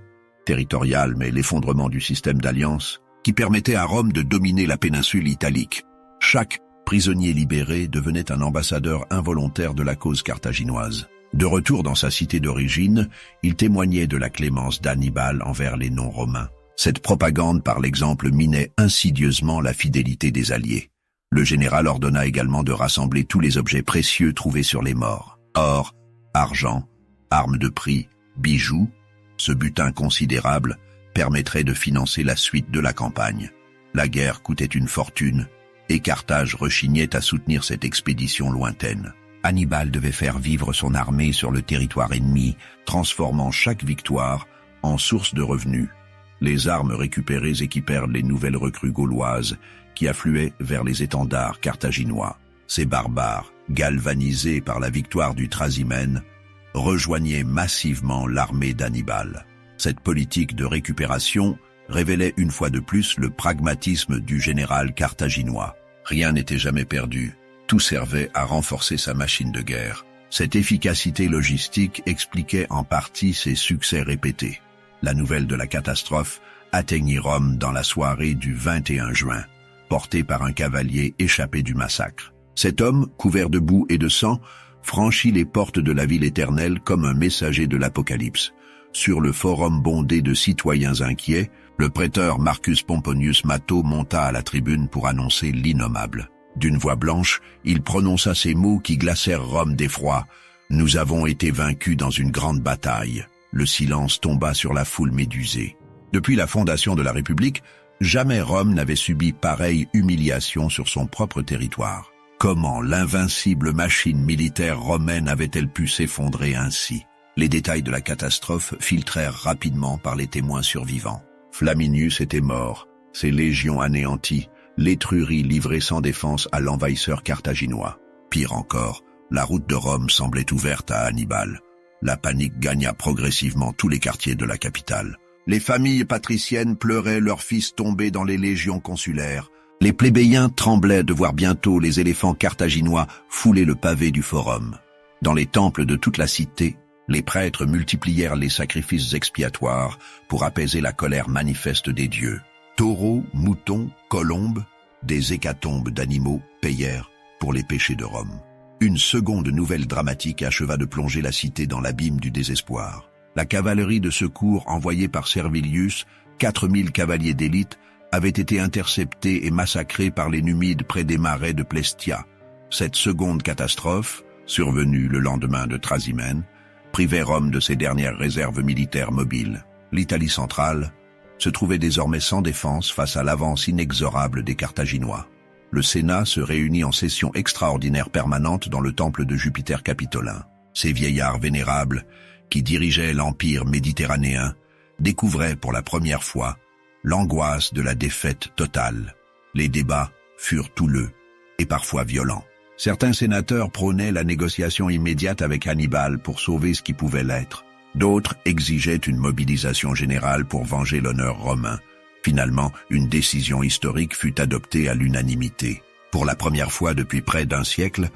Speaker 1: territoriale, mais l'effondrement du système d'alliance qui permettait à Rome de dominer la péninsule italique. Chaque prisonnier libéré devenait un ambassadeur involontaire de la cause carthaginoise. De retour dans sa cité d'origine, il témoignait de la clémence d'Hannibal envers les non-romains. Cette propagande par l'exemple minait insidieusement la fidélité des alliés. Le général ordonna également de rassembler tous les objets précieux trouvés sur les morts. Or, argent, armes de prix, bijoux, ce butin considérable permettrait de financer la suite de la campagne. La guerre coûtait une fortune, et Carthage rechignait à soutenir cette expédition lointaine. Hannibal devait faire vivre son armée sur le territoire ennemi, transformant chaque victoire en source de revenus. Les armes récupérées équipèrent les nouvelles recrues gauloises qui affluaient vers les étendards carthaginois. Ces barbares, galvanisés par la victoire du Trasimène, rejoignaient massivement l'armée d'Hannibal. Cette politique de récupération révélait une fois de plus le pragmatisme du général carthaginois. Rien n'était jamais perdu, tout servait à renforcer sa machine de guerre. Cette efficacité logistique expliquait en partie ses succès répétés. La nouvelle de la catastrophe atteignit Rome dans la soirée du 21 juin, porté par un cavalier échappé du massacre. Cet homme, couvert de boue et de sang, franchit les portes de la ville éternelle comme un messager de l'Apocalypse. Sur le forum bondé de citoyens inquiets, le préteur Marcus Pomponius Mato monta à la tribune pour annoncer l'innommable. D'une voix blanche, il prononça ces mots qui glacèrent Rome d'effroi. « Nous avons été vaincus dans une grande bataille. » Le silence tomba sur la foule médusée. Depuis la fondation de la République, jamais Rome n'avait subi pareille humiliation sur son propre territoire. Comment l'invincible machine militaire romaine avait-elle pu s'effondrer ainsi? Les détails de la catastrophe filtrèrent rapidement par les témoins survivants. Flaminius était mort, ses légions anéanties, l'Étrurie livrée sans défense à l'envahisseur carthaginois. Pire encore, la route de Rome semblait ouverte à Hannibal. La panique gagna progressivement tous les quartiers de la capitale. Les familles patriciennes pleuraient leurs fils tombés dans les légions consulaires. Les plébéiens tremblaient de voir bientôt les éléphants carthaginois fouler le pavé du forum. Dans les temples de toute la cité, les prêtres multiplièrent les sacrifices expiatoires pour apaiser la colère manifeste des dieux. Taureaux, moutons, colombes, des hécatombes d'animaux payèrent pour les péchés de Rome. Une seconde nouvelle dramatique acheva de plonger la cité dans l'abîme du désespoir. La cavalerie de secours envoyée par Servilius, 4000 cavaliers d'élite, avait été interceptés et massacrés par les Numides près des marais de Plestia. Cette seconde catastrophe, survenue le lendemain de Trasimène, privait Rome de ses dernières réserves militaires mobiles. L'Italie centrale se trouvait désormais sans défense face à l'avance inexorable des Carthaginois. Le Sénat se réunit en session extraordinaire permanente dans le temple de Jupiter Capitolin. Ces vieillards vénérables, qui dirigeaient l'empire méditerranéen, découvraient pour la première fois l'angoisse de la défaite totale. Les débats furent houleux et parfois violents. Certains sénateurs prônaient la négociation immédiate avec Hannibal pour sauver ce qui pouvait l'être. D'autres exigeaient une mobilisation générale pour venger l'honneur romain. Finalement, une décision historique fut adoptée à l'unanimité. Pour la première fois depuis près d'un siècle,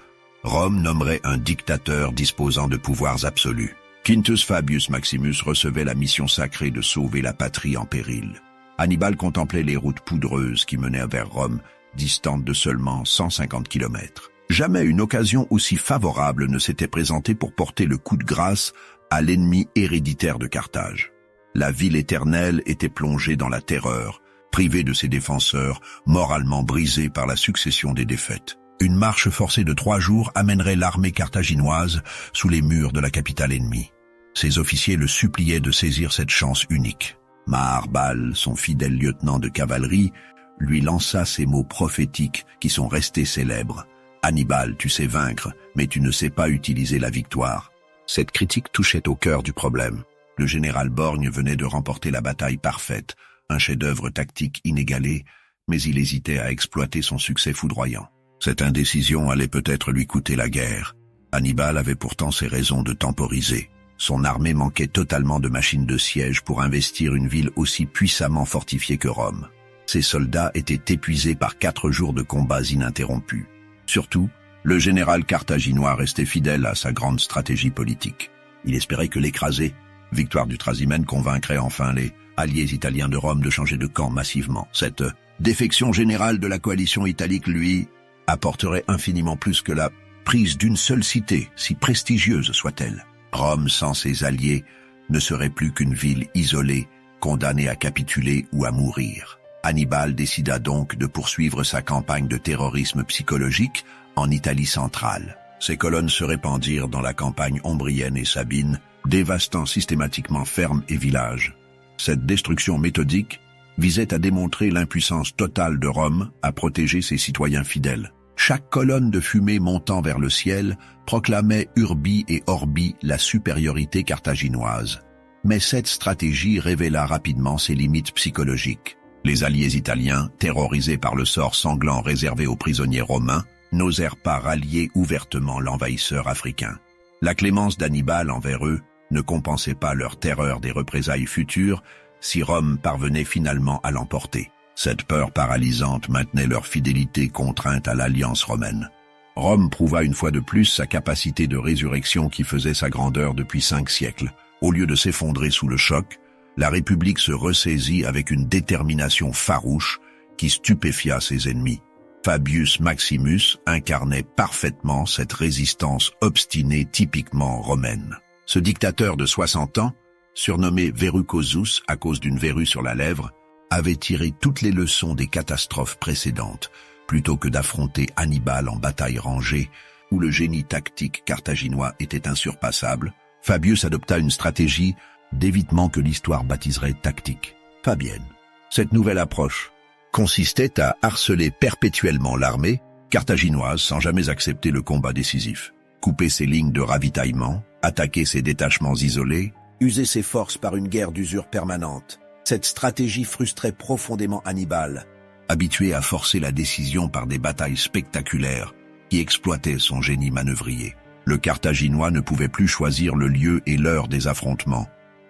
Speaker 1: Rome nommerait un dictateur disposant de pouvoirs absolus. Quintus Fabius Maximus recevait la mission sacrée de sauver la patrie en péril. Hannibal contemplait les routes poudreuses qui menaient vers Rome, distantes de seulement 150 kilomètres. Jamais une occasion aussi favorable ne s'était présentée pour porter le coup de grâce à l'ennemi héréditaire de Carthage. La ville éternelle était plongée dans la terreur, privée de ses défenseurs, moralement brisée par la succession des défaites. Une marche forcée de 3 jours amènerait l'armée carthaginoise sous les murs de la capitale ennemie. Ses officiers le suppliaient de saisir cette chance unique. Maharbal, son fidèle lieutenant de cavalerie, lui lança ces mots prophétiques qui sont restés célèbres. « Hannibal, tu sais vaincre, mais tu ne sais pas utiliser la victoire. » Cette critique touchait au cœur du problème. Le général Borgne venait de remporter la bataille parfaite, un chef-d'œuvre tactique inégalé, mais il hésitait à exploiter son succès foudroyant. Cette indécision allait peut-être lui coûter la guerre. Hannibal avait pourtant ses raisons de temporiser. Son armée manquait totalement de machines de siège pour investir une ville aussi puissamment fortifiée que Rome. Ses soldats étaient épuisés par 4 jours de combats ininterrompus. Surtout, le général carthaginois restait fidèle à sa grande stratégie politique. Il espérait que l'écrasée victoire du Trasimène convaincrait enfin les alliés italiens de Rome de changer de camp massivement. Cette défection générale de la coalition italique, lui, apporterait infiniment plus que la prise d'une seule cité, si prestigieuse soit-elle. Rome sans ses alliés ne serait plus qu'une ville isolée, condamnée à capituler ou à mourir. Hannibal décida donc de poursuivre sa campagne de terrorisme psychologique en Italie centrale. Ses colonnes se répandirent dans la campagne ombrienne et sabine, dévastant systématiquement fermes et villages. Cette destruction méthodique visait à démontrer l'impuissance totale de Rome à protéger ses citoyens fidèles. Chaque colonne de fumée montant vers le ciel proclamait Urbi et Orbi la supériorité carthaginoise. Mais cette stratégie révéla rapidement ses limites psychologiques. Les alliés italiens, terrorisés par le sort sanglant réservé aux prisonniers romains, n'osèrent pas rallier ouvertement l'envahisseur africain. La clémence d'Hannibal envers eux ne compensait pas leur terreur des représailles futures si Rome parvenait finalement à l'emporter. Cette peur paralysante maintenait leur fidélité contrainte à l'alliance romaine. Rome prouva une fois de plus sa capacité de résurrection qui faisait sa grandeur depuis 5 siècles. Au lieu de s'effondrer sous le choc, la République se ressaisit avec une détermination farouche qui stupéfia ses ennemis. Fabius Maximus incarnait parfaitement cette résistance obstinée typiquement romaine. Ce dictateur de 60 ans, surnommé Verrucosus à cause d'une verrue sur la lèvre, avait tiré toutes les leçons des catastrophes précédentes, plutôt que d'affronter Hannibal en bataille rangée, où le génie tactique carthaginois était insurpassable. Fabius adopta une stratégie d'évitement que l'histoire baptiserait tactique, fabienne. Cette nouvelle approche consistait à harceler perpétuellement l'armée carthaginoise sans jamais accepter le combat décisif, couper ses lignes de ravitaillement, attaquer ses détachements isolés, user ses forces par une guerre d'usure permanente. Cette stratégie frustrait profondément Hannibal, habitué à forcer la décision par des batailles spectaculaires qui exploitaient son génie manœuvrier. Le Carthaginois ne pouvait plus choisir le lieu et l'heure des affrontements.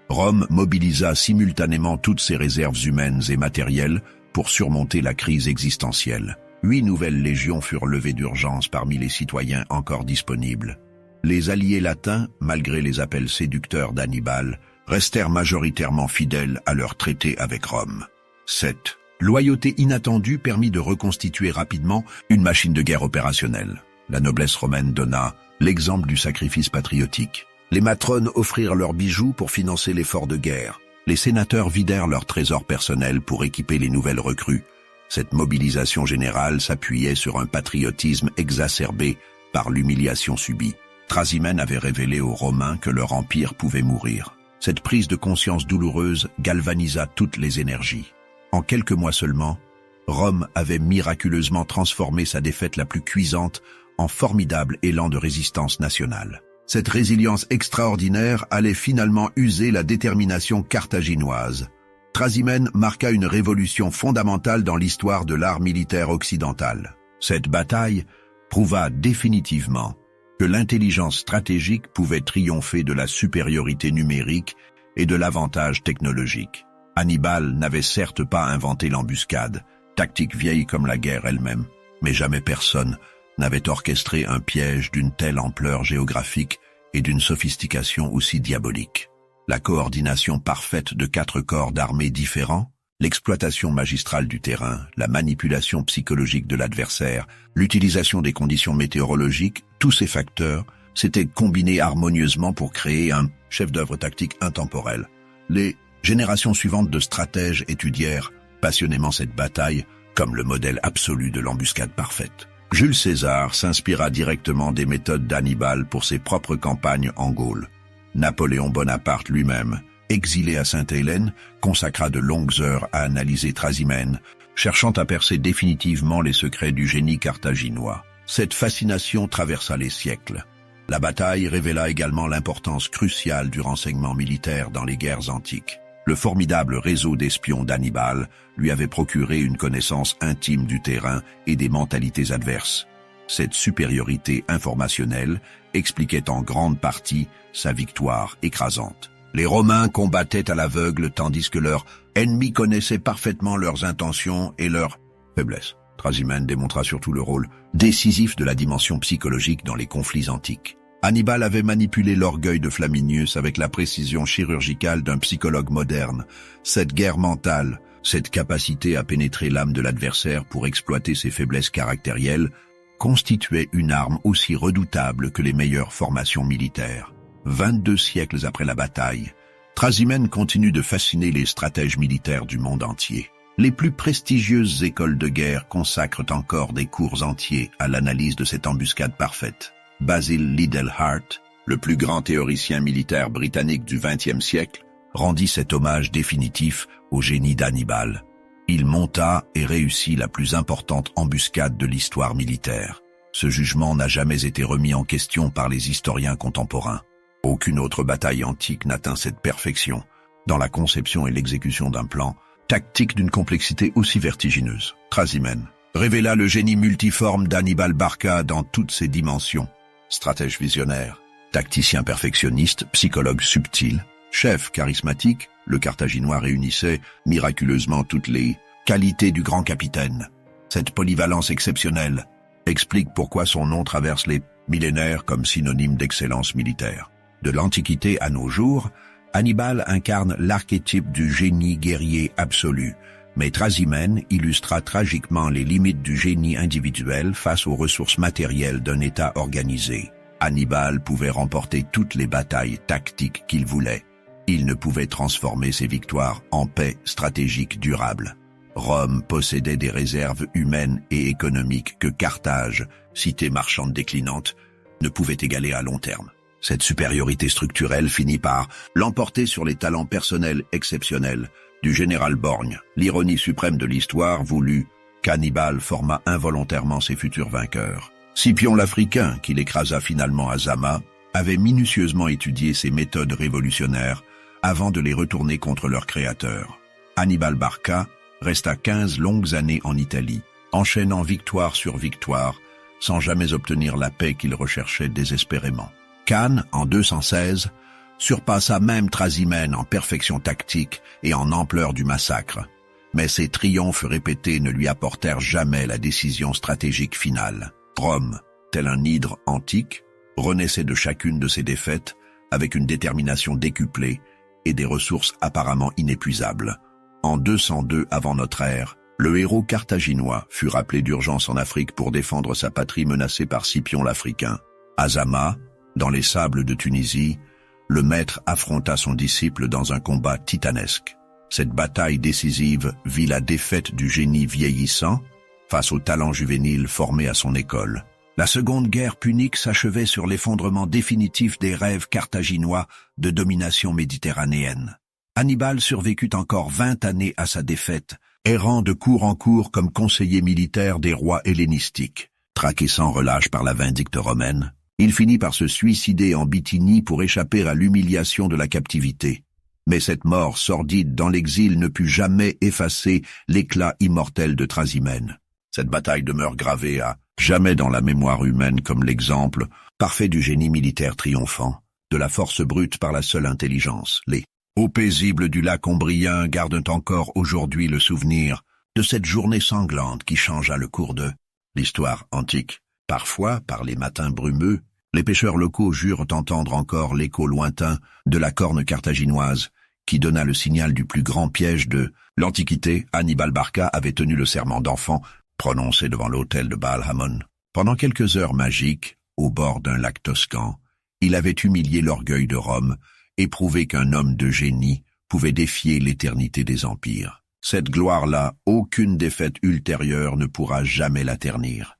Speaker 1: Rome mobilisa simultanément toutes ses réserves humaines et matérielles pour surmonter la crise existentielle. 8 nouvelles légions furent levées d'urgence parmi les citoyens encore disponibles. Les alliés latins, malgré les appels séducteurs d'Hannibal, restèrent majoritairement fidèles à leur traité avec Rome. Cette loyauté inattendue permit de reconstituer rapidement une machine de guerre opérationnelle. La noblesse romaine donna l'exemple du sacrifice patriotique. Les matrones offrirent leurs bijoux pour financer l'effort de guerre. Les sénateurs vidèrent leurs trésors personnels pour équiper les nouvelles recrues. Cette mobilisation générale s'appuyait sur un patriotisme exacerbé par l'humiliation subie. Trasimène avait révélé aux Romains que leur empire pouvait mourir. Cette prise de conscience douloureuse galvanisa toutes les énergies. En quelques mois seulement, Rome avait miraculeusement transformé sa défaite la plus cuisante en formidable élan de résistance nationale. Cette résilience extraordinaire allait finalement user la détermination carthaginoise. Trasimène marqua une révolution fondamentale dans l'histoire de l'art militaire occidental. Cette bataille prouva définitivement que l'intelligence stratégique pouvait triompher de la supériorité numérique et de l'avantage technologique. Hannibal n'avait certes pas inventé l'embuscade, tactique vieille comme la guerre elle-même, mais jamais personne n'avait orchestré un piège d'une telle ampleur géographique et d'une sophistication aussi diabolique. La coordination parfaite de 4 corps d'armée différents, l'exploitation magistrale du terrain, la manipulation psychologique de l'adversaire, l'utilisation des conditions météorologiques, tous ces facteurs s'étaient combinés harmonieusement pour créer un chef-d'œuvre tactique intemporel. Les générations suivantes de stratèges étudièrent passionnément cette bataille comme le modèle absolu de l'embuscade parfaite. Jules César s'inspira directement des méthodes d'Hannibal pour ses propres campagnes en Gaule. Napoléon Bonaparte lui-même, exilé à Sainte-Hélène, consacra de longues heures à analyser Trasimène, cherchant à percer définitivement les secrets du génie carthaginois. Cette fascination traversa les siècles. La bataille révéla également l'importance cruciale du renseignement militaire dans les guerres antiques. Le formidable réseau d'espions d'Hannibal lui avait procuré une connaissance intime du terrain et des mentalités adverses. Cette supériorité informationnelle expliquait en grande partie sa victoire écrasante. Les Romains combattaient à l'aveugle tandis que leurs ennemis connaissaient parfaitement leurs intentions et leurs faiblesses. Trasimène démontra surtout le rôle décisif de la dimension psychologique dans les conflits antiques. Hannibal avait manipulé l'orgueil de Flaminius avec la précision chirurgicale d'un psychologue moderne. Cette guerre mentale, cette capacité à pénétrer l'âme de l'adversaire pour exploiter ses faiblesses caractérielles, constituait une arme aussi redoutable que les meilleures formations militaires. 22 siècles après la bataille, Trasimène continue de fasciner les stratèges militaires du monde entier. Les plus prestigieuses écoles de guerre consacrent encore des cours entiers à l'analyse de cette embuscade parfaite. Basil Liddell Hart, le plus grand théoricien militaire britannique du XXe siècle, rendit cet hommage définitif au génie d'Hannibal. Il monta et réussit la plus importante embuscade de l'histoire militaire. Ce jugement n'a jamais été remis en question par les historiens contemporains. Aucune autre bataille antique n'atteint cette perfection dans la conception et l'exécution d'un plan tactique d'une complexité aussi vertigineuse. Trasimène révéla le génie multiforme d'Hannibal Barca dans toutes ses dimensions. Stratège visionnaire, tacticien perfectionniste, psychologue subtil, chef charismatique, le Carthaginois réunissait miraculeusement toutes les qualités du grand capitaine. Cette polyvalence exceptionnelle explique pourquoi son nom traverse les millénaires comme synonyme d'excellence militaire. De l'Antiquité à nos jours, Hannibal incarne l'archétype du génie guerrier absolu, mais Trasimène illustra tragiquement les limites du génie individuel face aux ressources matérielles d'un État organisé. Hannibal pouvait remporter toutes les batailles tactiques qu'il voulait. Il ne pouvait transformer ses victoires en paix stratégique durable. Rome possédait des réserves humaines et économiques que Carthage, cité marchande déclinante, ne pouvait égaler à long terme. Cette supériorité structurelle finit par l'emporter sur les talents personnels exceptionnels du général Borgne. L'ironie suprême de l'histoire voulut qu'Hannibal forma involontairement ses futurs vainqueurs. Scipion l'Africain, qui l'écrasa finalement à Zama, avait minutieusement étudié ses méthodes révolutionnaires avant de les retourner contre leur créateur. Hannibal Barca resta 15 longues années en Italie, enchaînant victoire sur victoire, sans jamais obtenir la paix qu'il recherchait désespérément. Cannes, en 216, surpassa même Trasimène en perfection tactique et en ampleur du massacre. Mais ces triomphes répétés ne lui apportèrent jamais la décision stratégique finale. Rome, tel un hydre antique, renaissait de chacune de ses défaites avec une détermination décuplée et des ressources apparemment inépuisables. En 202 avant notre ère, le héros carthaginois fut rappelé d'urgence en Afrique pour défendre sa patrie menacée par Scipion l'Africain. À Zama, dans les sables de Tunisie, le maître affronta son disciple dans un combat titanesque. Cette bataille décisive vit la défaite du génie vieillissant face au talent juvénile formé à son école. La seconde guerre punique s'achevait sur l'effondrement définitif des rêves carthaginois de domination méditerranéenne. Hannibal survécut encore 20 années à sa défaite, errant de cour en cour comme conseiller militaire des rois hellénistiques. Traqué sans relâche par la vindicte romaine, il finit par se suicider en Bithynie pour échapper à l'humiliation de la captivité. Mais cette mort sordide dans l'exil ne put jamais effacer l'éclat immortel de Trasimène. Cette bataille demeure gravée à jamais dans la mémoire humaine comme l'exemple parfait du génie militaire triomphant, de la force brute par la seule intelligence. Les eaux paisibles du lac ombrien gardent encore aujourd'hui le souvenir de cette journée sanglante qui changea le cours de l'histoire antique. Parfois, par les matins brumeux, les pêcheurs locaux jurent entendre encore l'écho lointain de la corne carthaginoise qui donna le signal du plus grand piège de l'Antiquité. Hannibal Barca avait tenu le serment d'enfant prononcé devant l'autel de Baal-Hamon. Pendant quelques heures magiques, au bord d'un lac toscan, il avait humilié l'orgueil de Rome et prouvé qu'un homme de génie pouvait défier l'éternité des empires. Cette gloire-là, aucune défaite ultérieure ne pourra jamais la ternir.